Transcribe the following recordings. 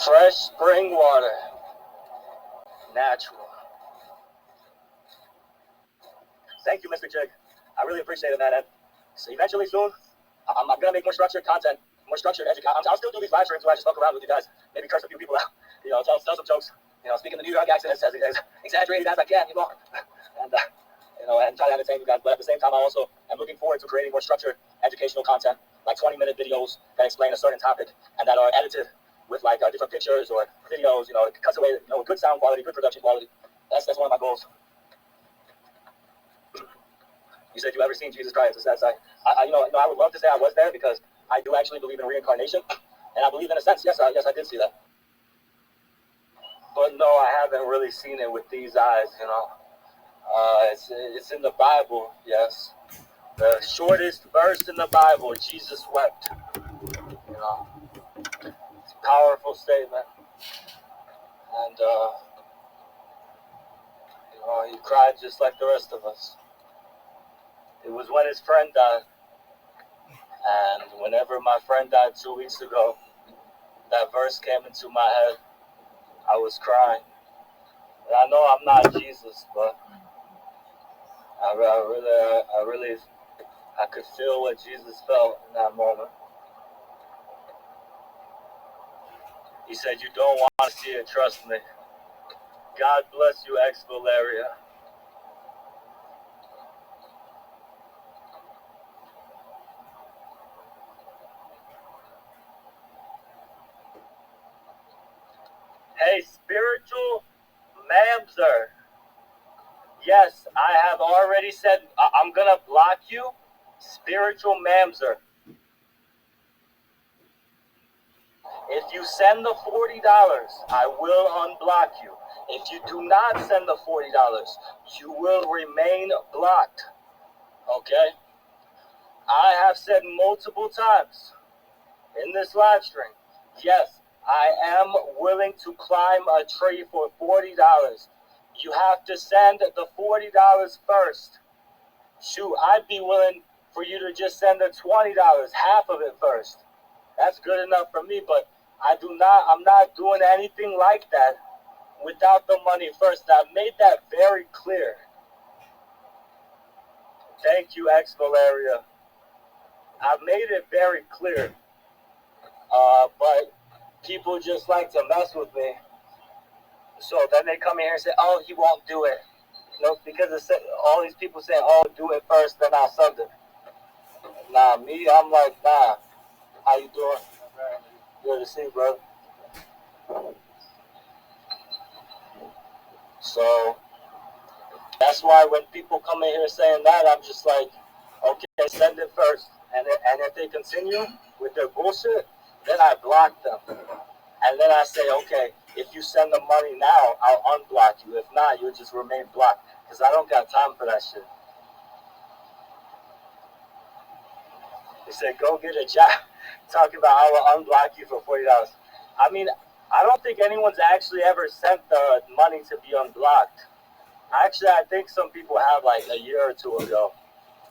Fresh spring water. Natural. Thank you, Mr. Jig. I really appreciate it, man. And so eventually soon, I'm going to make more structured content, more structured education. I'll still do these live streams where I just fuck around with you guys. Maybe curse a few people out. You know, tell some jokes. You know, speaking the New York accent as exaggerated as I can, you know. And, you know, and try to entertain you guys. But at the same time, I also am looking forward to creating more structured educational content, like 20-minute videos that explain a certain topic and that are edited with like different pictures or videos. You know, it cuts away, you know, good sound quality, good production quality. That's one of my goals. You said you ever seen Jesus Christ? You know, I would love to say I was there because I do actually believe in reincarnation, and I believe in a sense. Yes, I did see that. But no, I haven't really seen it with these eyes. You know, it's in the Bible. Yes, the shortest verse in the Bible. Jesus wept. You know, it's a powerful statement, and you know, he cried just like the rest of us. It was when his friend died. And whenever my friend died 2 weeks ago, that verse came into my head. I was crying. And I know I'm not Jesus, but I could feel what Jesus felt in that moment. He said, "You don't want to see it, trust me." God bless you, ex-Valeria. Hey, spiritual mamzer. Yes, I have already said I'm going to block you, spiritual mamzer. If you send the $40, I will unblock you. If you do not send the $40, you will remain blocked. Okay? I have said multiple times in this live stream, yes, I am willing to climb a tree for $40. You have to send the $40 first. Shoot, I'd be willing for you to just send the $20, half of it first. That's good enough for me, but I'm not doing anything like that without the money first. I've made that very clear. Thank you, ex-Valeria. I've made it very clear. But people just like to mess with me. So then they come in here and say, "Oh, he won't do it." You know, because all these people say, "Oh, do it first, then I'll send it." Nah, me, I'm like, nah. How you doing? Good to see you, brother. So that's why when people come in here saying that, I'm just like, okay, send it first. And if they continue with their bullshit, then I block them. And then I say, okay, if you send the money now, I'll unblock you. If not, you'll just remain blocked. Because I don't got time for that shit. They said, go get a job. Talking about I will unblock you for $40. I mean, I don't think anyone's actually ever sent the money to be unblocked. Actually, I think some people have like a year or two ago.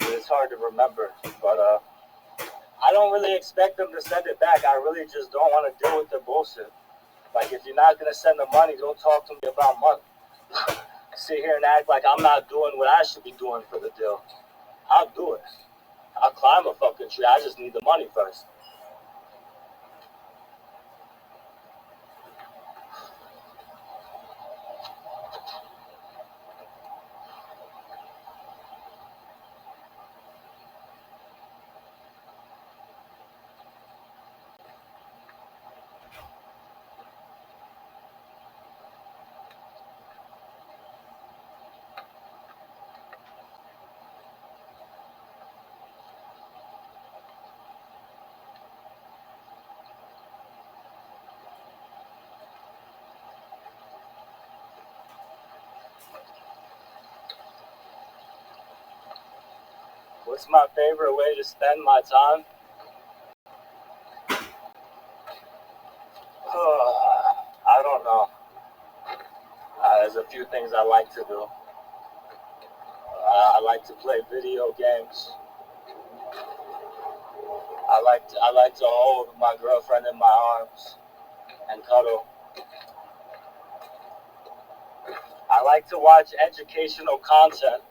It's hard to remember. But I don't really expect them to send it back. I really just don't want to deal with their bullshit. Like, if you're not going to send the money, don't talk to me about money. Sit here and act like I'm not doing what I should be doing for the deal. I'll do it. I'll climb a fucking tree. I just need the money first. What's my favorite way to spend my time? I don't know. There's a few things I like to do. I like to play video games. I like to hold my girlfriend in my arms. and cuddle. I like to watch educational content,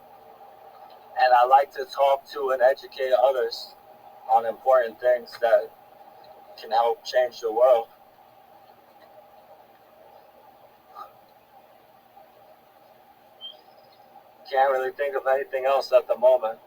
and I like to talk to and educate others on important things that can help change the world. Can't really think of anything else at the moment.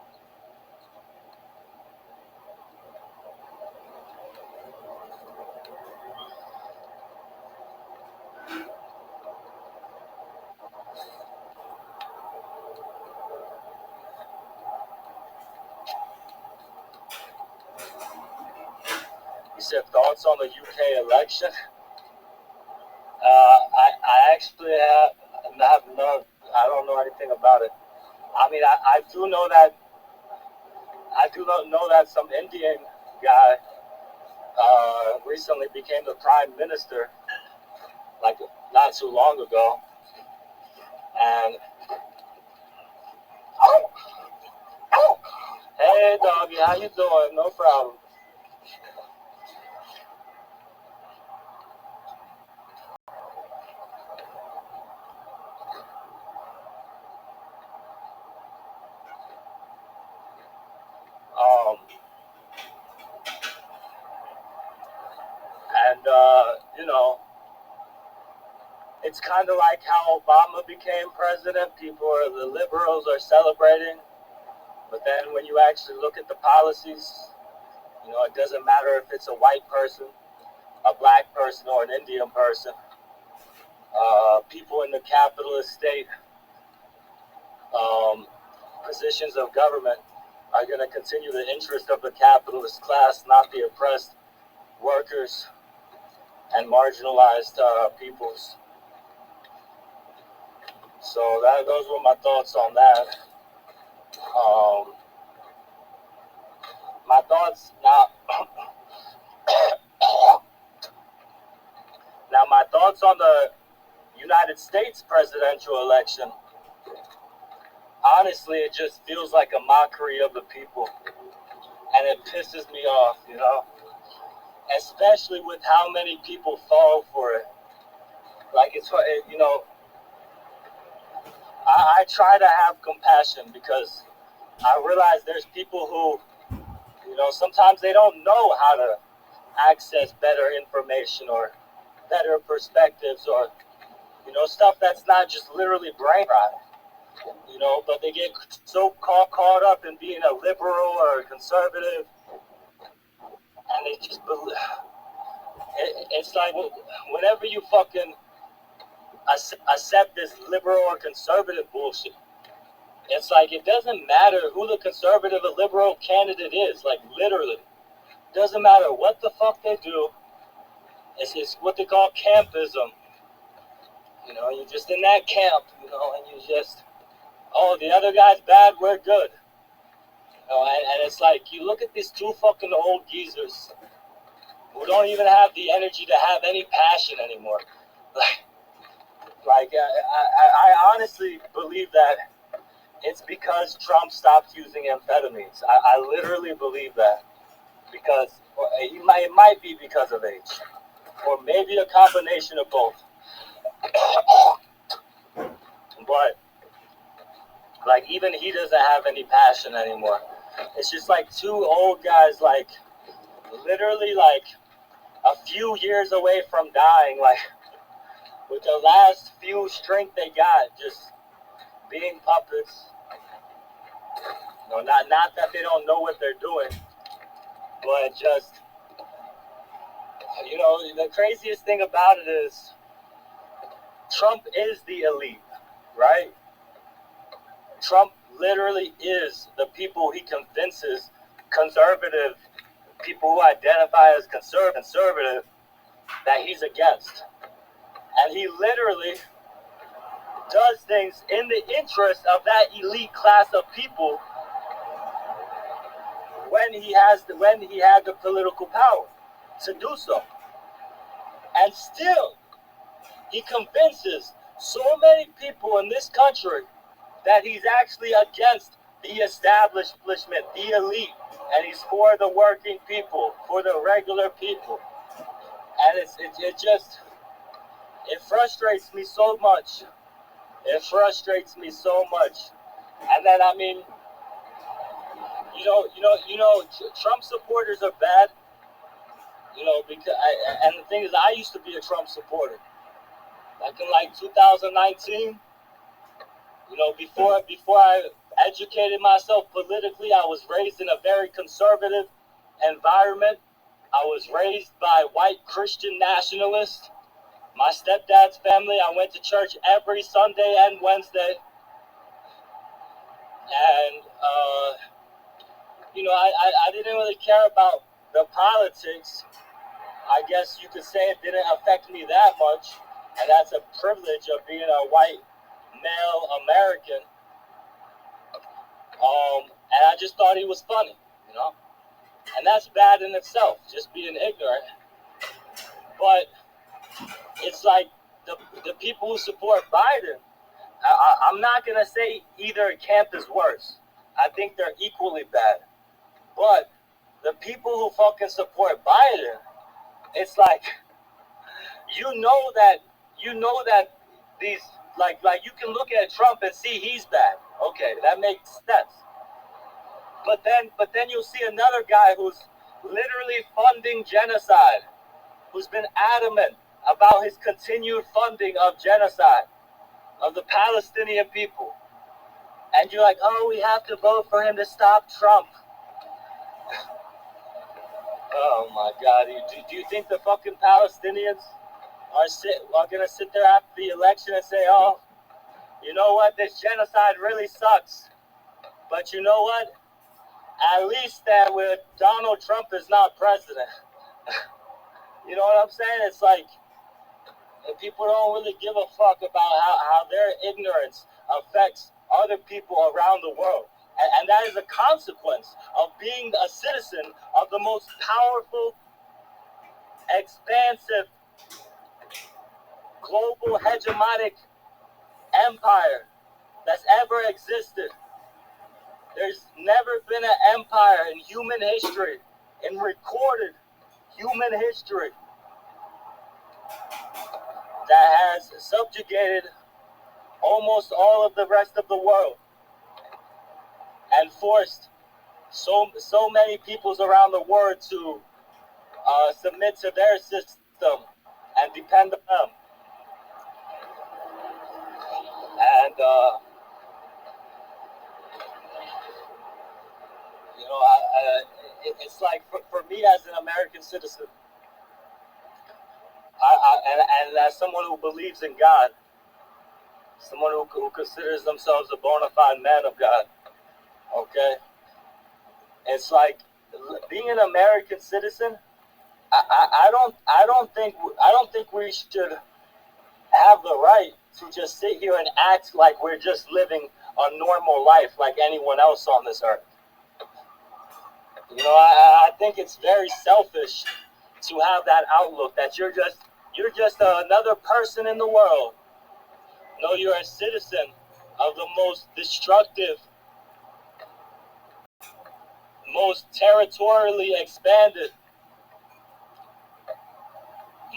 You said thoughts on the UK election? I actually have no, I don't know anything about it. I mean, I do know that, some Indian guy recently became the prime minister, like not too long ago. And hey, doggy, how you doing? No problem. Um, and you know, it's kind of like how Obama became president. The liberals are celebrating, but then when you actually look at the policies, you know, it doesn't matter if it's a white person, a black person, or an Indian person. People in the capitalist state positions of government are going to continue the interest of the capitalist class, not the oppressed workers and marginalized peoples. So those were my thoughts on that. My thoughts now. Now, my thoughts on the United States presidential election. Honestly, it just feels like a mockery of the people, and it pisses me off, you know, especially with how many people fall for it. Like, you know, I try to have compassion because I realize there's people who, you know, sometimes they don't know how to access better information or better perspectives, or, you know, stuff that's not just literally brain rot. You know, but they get so caught up in being a liberal or a conservative, and they just believe. It's like whenever you fucking accept this liberal or conservative bullshit, it's like it doesn't matter who the conservative or liberal candidate is. Like, literally, doesn't matter what the fuck they do. It's what they call campism. You know, you're just in that camp, you know, and you just, oh, the other guy's bad, we're good. You know, and it's like, you look at these two fucking old geezers who don't even have the energy to have any passion anymore. I honestly believe that it's because Trump stopped using amphetamines. I literally believe that. Because it might be because of age. Or maybe a combination of both. But, like, even he doesn't have any passion anymore. It's just like two old guys, like, literally, like, a few years away from dying, like, with the last few strength they got, just being puppets. You know, not that they don't know what they're doing, but just, you know, the craziest thing about it is Trump is the elite, right? Trump literally is the people he convinces, conservative, people who identify as conservative, that he's against. And he literally does things in the interest of that elite class of people when he had the political power to do so. And still, he convinces so many people in this country that he's actually against the establishment, the elite, and he's for the working people, for the regular people. And it frustrates me so much. It frustrates me so much. And then, I mean, Trump supporters are bad. And the thing is, I used to be a Trump supporter. Back in like 2019, before I educated myself politically, I was raised in a very conservative environment. I was raised by white Christian nationalists. My stepdad's family, I went to church every Sunday and Wednesday. And, I didn't really care about the politics. I guess you could say it didn't affect me that much. And that's a privilege of being a white male American. And I just thought he was funny, And that's bad in itself, just being ignorant. But it's like the people who support Biden, I'm not going to say either camp is worse. I think they're equally bad. But the people who fucking support Biden, it's like, you know that these, like you can look at Trump and see he's bad. Okay, that makes sense. But then you'll see another guy who's literally funding genocide, who's been adamant about his continued funding of genocide of the Palestinian people. And you're like, oh, we have to vote for him to stop Trump. Oh my God, do you think the fucking Palestinians are going to sit there after the election and say, oh, you know what, this genocide really sucks. But you know what? At least that with Donald Trump is not president. You know what I'm saying? It's like, people don't really give a fuck about how their ignorance affects other people around the world. And that is a consequence of being a citizen of the most powerful, expansive, global hegemonic empire that's ever existed. There's never been an empire in human history, in recorded human history, that has subjugated almost all of the rest of the world and forced so many peoples around the world to submit to their system and depend on them. And it's like for me as an American citizen, and as someone who believes in God, someone who considers themselves a bona fide man of God, okay, it's like being an American citizen. I don't think we should have the right to just sit here and act like we're just living a normal life like anyone else on this earth. I think it's very selfish to have that outlook that you're just another person in the world. No, you're a citizen of the most destructive, most territorially expanded,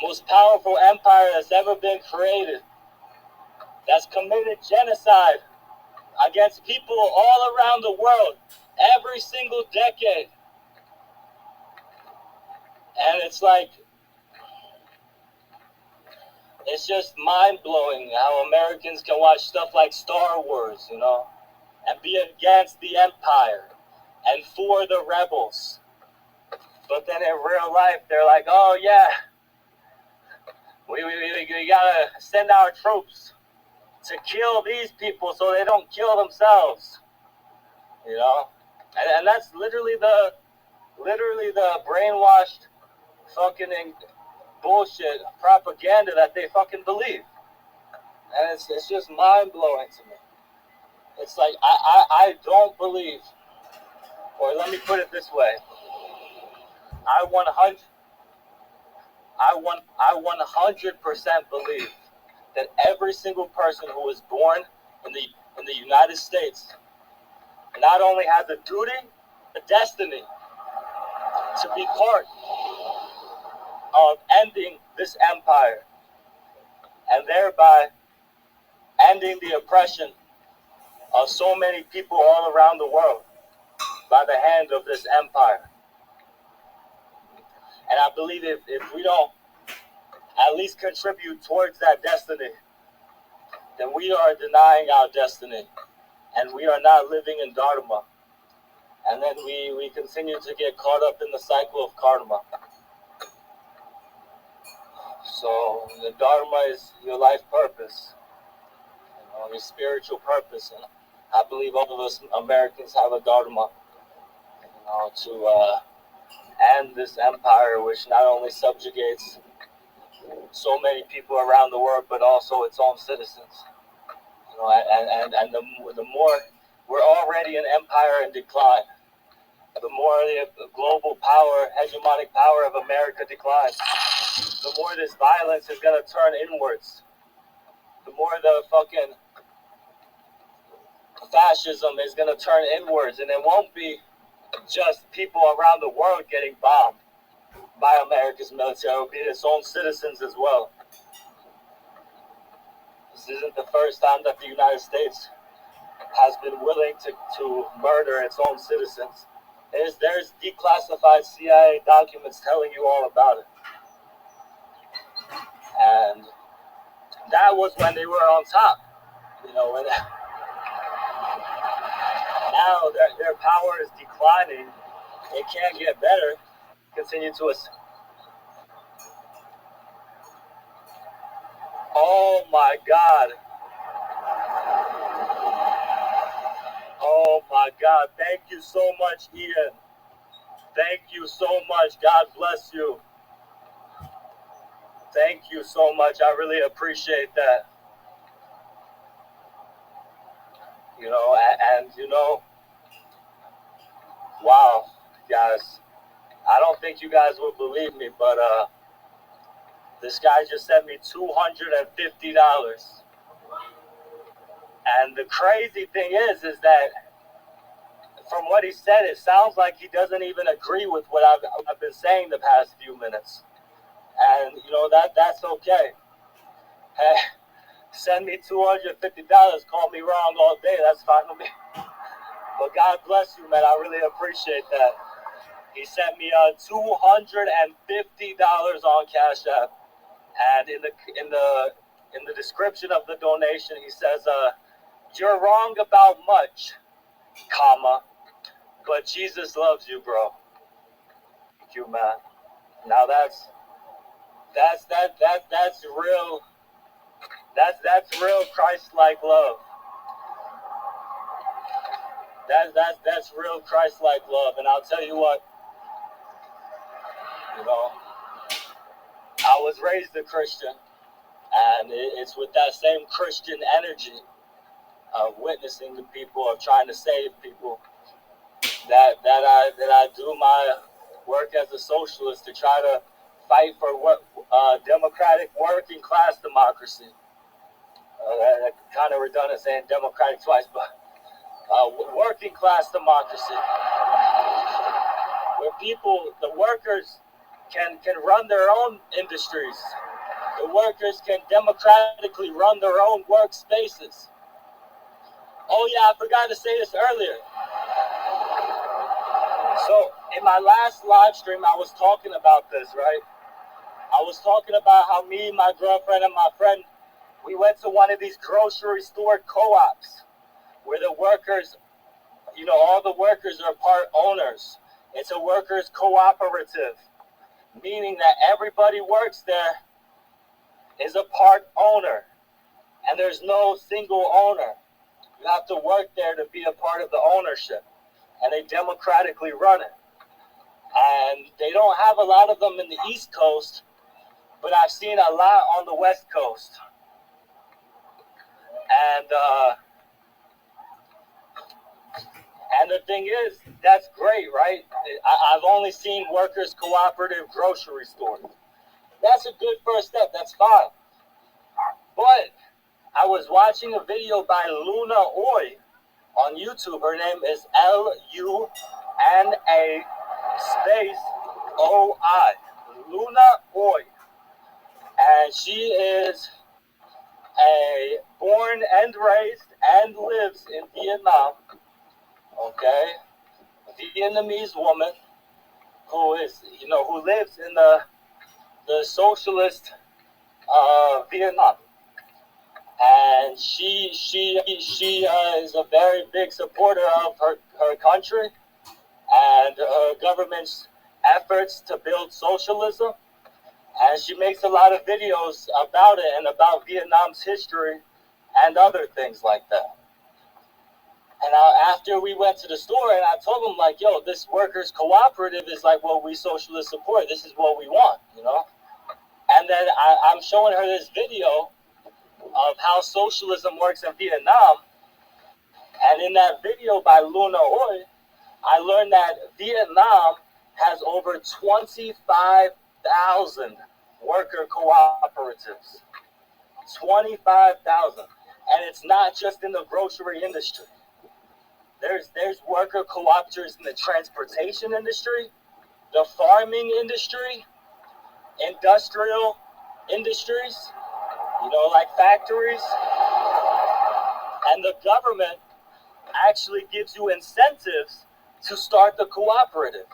most powerful empire that's ever been created, that's committed genocide against people all around the world every single decade. And it's like, it's just mind-blowing how Americans can watch stuff like Star Wars, and be against the empire and for the rebels. But then in real life, they're like, oh yeah, we gotta send our troops to kill these people so they don't kill themselves. And that's literally the brainwashed fucking bullshit propaganda that they fucking believe. And it's just mind-blowing to me. It's like, I don't believe, or let me put it this way, I 100% believe that every single person who was born in the United States not only has a duty, a destiny to be part of ending this empire and thereby ending the oppression of so many people all around the world by the hand of this empire. And I believe if we don't at least contribute towards that destiny, then we are denying our destiny and we are not living in Dharma. And then we continue to get caught up in the cycle of karma. So the Dharma is your life purpose, your spiritual purpose. And I believe all of us Americans have a Dharma, to end this empire, which not only subjugates so many people around the world, but also its own citizens. And the more we're already an empire in decline, the more the global power, hegemonic power of America declines, the more this violence is going to turn inwards. The more the fucking fascism is going to turn inwards, and it won't be just people around the world getting bombed by America's military. It will be its own citizens as well. This isn't the first time that the United States has been willing to murder its own citizens. There's declassified CIA documents telling you all about it. And that was when they were on top. When now their power is declining. It can't get better. Continue to us. Oh my God. Oh my God. Thank you so much, Ian. Thank you so much. God bless you. Thank you so much. I really appreciate that. Wow, guys. I don't think you guys will believe me, but this guy just sent me $250. And the crazy thing is that from what he said, it sounds like he doesn't even agree with what I've been saying the past few minutes. And that's okay. Hey, send me $250. Call me wrong all day. That's fine with me. But God bless you, man. I really appreciate that. He sent me $250 on Cash App, and in the description of the donation, he says, "You're wrong about much, comma, but Jesus loves you, bro." Thank you, man. Now that's real. That's real Christ-like love. That's real Christ-like love. And I'll tell you what, I was raised a Christian, and it's with that same Christian energy of witnessing the people, of trying to save people, that I do my work as a socialist to try to fight for democratic working class democracy. That kind of redundant saying democratic twice, but working class democracy, where the workers can run their own industries. The workers can democratically run their own workspaces. Oh yeah, I forgot to say this earlier. So in my last live stream, I was talking about this, right? I was talking about how me, my girlfriend, and my friend, we went to one of these grocery store co-ops where the workers, all the workers are part owners. It's a workers cooperative, meaning that everybody works there is a part owner, and there's no single owner. You have to work there to be a part of the ownership, and they democratically run it. And they don't have a lot of them in the East Coast, but I've seen a lot on the West Coast. And the thing is, that's great, right? I've only seen workers cooperative grocery stores. That's a good first step. That's fine. But I was watching a video by Luna Oi on YouTube. Her name is Luna space OI. Luna Oy, and she is a born and raised and lives in Vietnam. Okay, Vietnamese woman who is, who lives in the socialist Vietnam, and she is a very big supporter of her country and her government's efforts to build socialism. And she makes a lot of videos about it and about Vietnam's history and other things like that. And after we went to the store, and I told them, like, yo, this workers' cooperative is like what we socialists support. This is what we want, And then I'm showing her this video of how socialism works in Vietnam. And in that video by Luna Oy, I learned that Vietnam has over 25,000 worker cooperatives. 25,000. And it's not just in the grocery industry. There's worker cooperatives in the transportation industry, the farming industry, industrial industries, like factories. And the government actually gives you incentives to start the cooperative.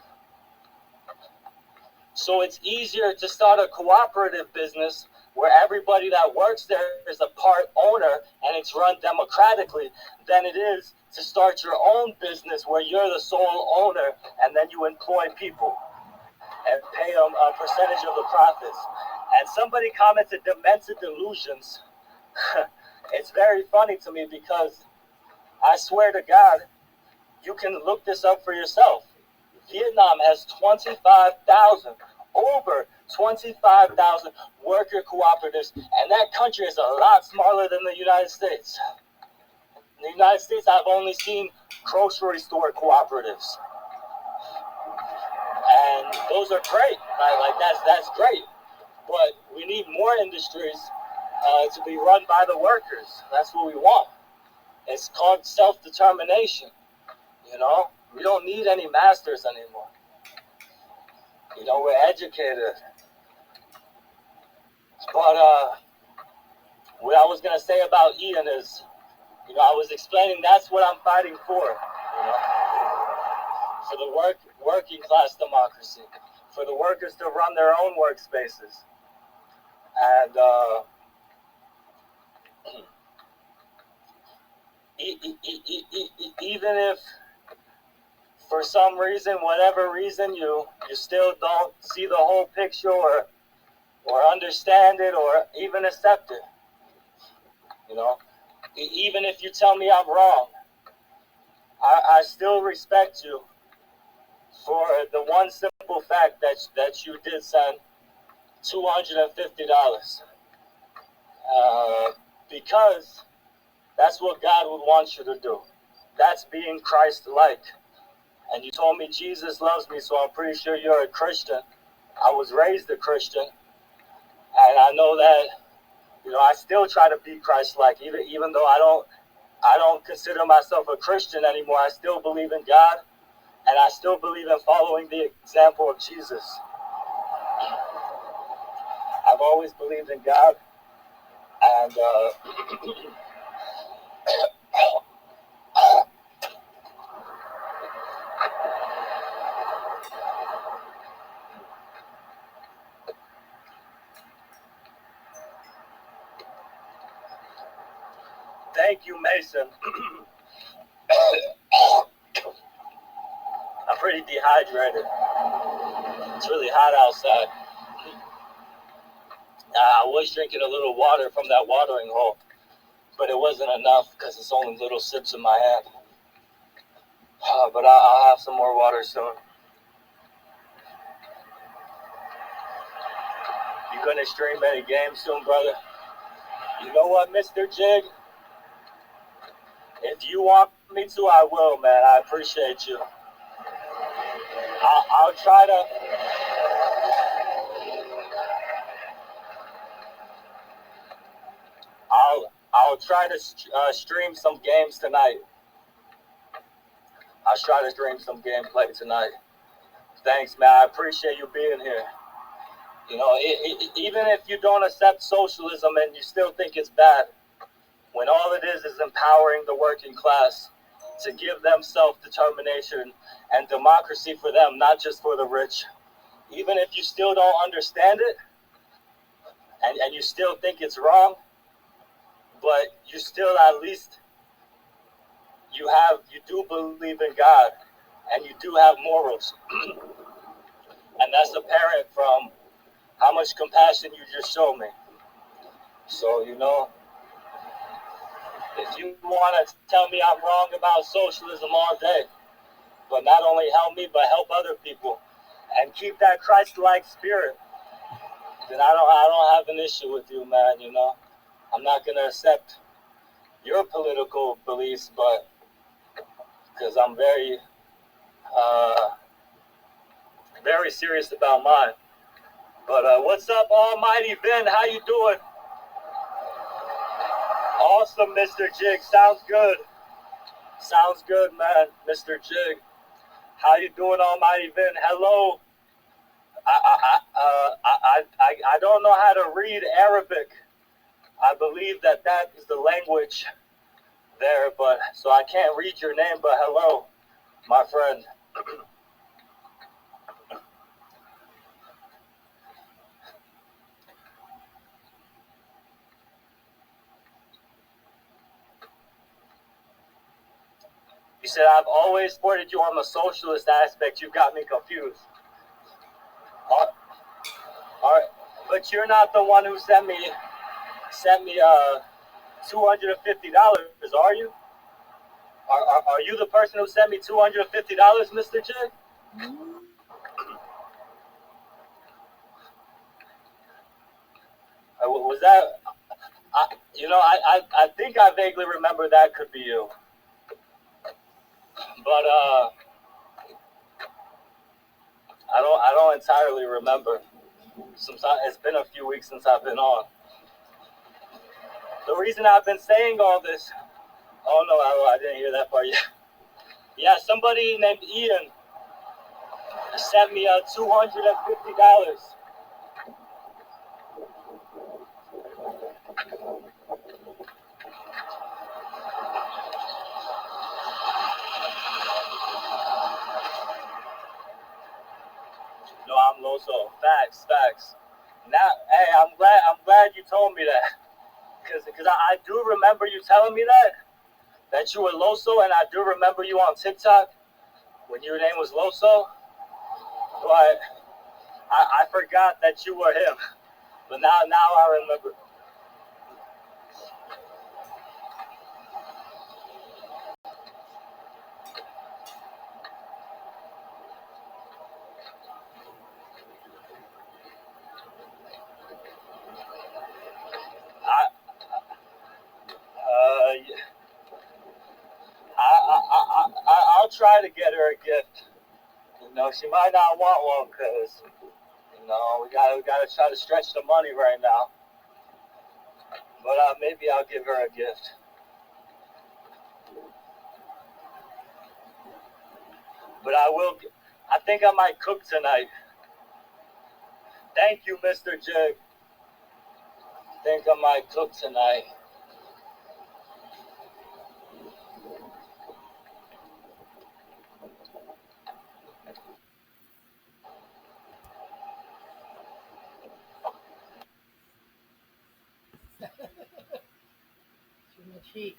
So it's easier to start a cooperative business where everybody that works there is a part owner and it's run democratically than it is to start your own business where you're the sole owner and then you employ people and pay them a percentage of the profits. And somebody commented demented delusions. It's very funny to me because I swear to God, you can look this up for yourself. Vietnam has 25,000, over 25,000 worker cooperatives, and that country is a lot smaller than the United States. In the United States, I've only seen grocery store cooperatives, and those are great. That's great, but we need more industries to be run by the workers. That's what we want. It's called self-determination. We don't need any masters anymore. We're educated. But what I was gonna say about Ian is, I was explaining that's what I'm fighting for. For the working class democracy, for the workers to run their own workspaces, and even if for some reason, whatever reason, you still don't see the whole picture or understand it or even accept it. Even if you tell me I'm wrong, I still respect you for the one simple fact that you did send $250. Because that's what God would want you to do. That's being Christ-like. And you told me Jesus loves me, so I'm pretty sure you're a Christian. I was raised a Christian, and I know that, I still try to be Christ-like, even though I don't consider myself a Christian anymore. I still believe in God, and I still believe in following the example of Jesus. I've always believed in God, and thank you, Mason. I'm pretty dehydrated. It's really hot outside. I was drinking a little water from that watering hole, but it wasn't enough because it's only little sips in my hand. But I'll have some more water soon. You gonna stream any games soon, brother? You know what, Mr. Jig? If you want me to, I will, man. I appreciate you. I'll try to... I'll try to stream some games tonight. I'll try to stream some gameplay tonight. Thanks, man. I appreciate you being here. You know, even if you don't accept socialism and you still think it's bad, when all it is empowering the working class to give them self-determination and democracy for them, not just for the rich. Even if you still don't understand it and you still think it's wrong, but you still at least you do believe in God and you do have morals. And that's apparent from how much compassion you just showed me. So, you know, if you want to tell me I'm wrong about socialism all day, but not only help me, but help other people and keep that Christ-like spirit, then I don't have an issue with you, man. You know, I'm not gonna accept your political beliefs, but because I'm very serious about mine. But what's up, Almighty Ben? How you doing? Awesome, Mr. Jig. Sounds good. Sounds good, man, Mr. Jig. How you doing, Almighty Ben? Hello. I don't know how to read Arabic. I believe that is the language there, but so I can't read your name, but hello, my friend. You said I've always supported you on the socialist aspect. You got me confused. All right, but you're not the one who sent me $250, are you? Are you the person who sent me $250, Mr. J? Was that? I think I vaguely remember that could be you, but I don't entirely remember. Sometimes it's been a few weeks since I've been on. The reason I've been saying all this. Oh no, I didn't hear that part yet. Yeah, somebody named Ian sent me $250. No, I'm Loso. Facts. Now, hey, I'm glad you told me that, because I do remember you telling me that you were Loso, and I do remember you on TikTok when your name was Loso, but I forgot that you were him. But now I remember. I, I'll try to get her a gift. You know, she might not want one because, you know, we gotta try to stretch the money right now. But maybe I'll give her a gift. But I think I might cook tonight. Thank you, Mr. Jig. I think I might cook tonight. Cheat.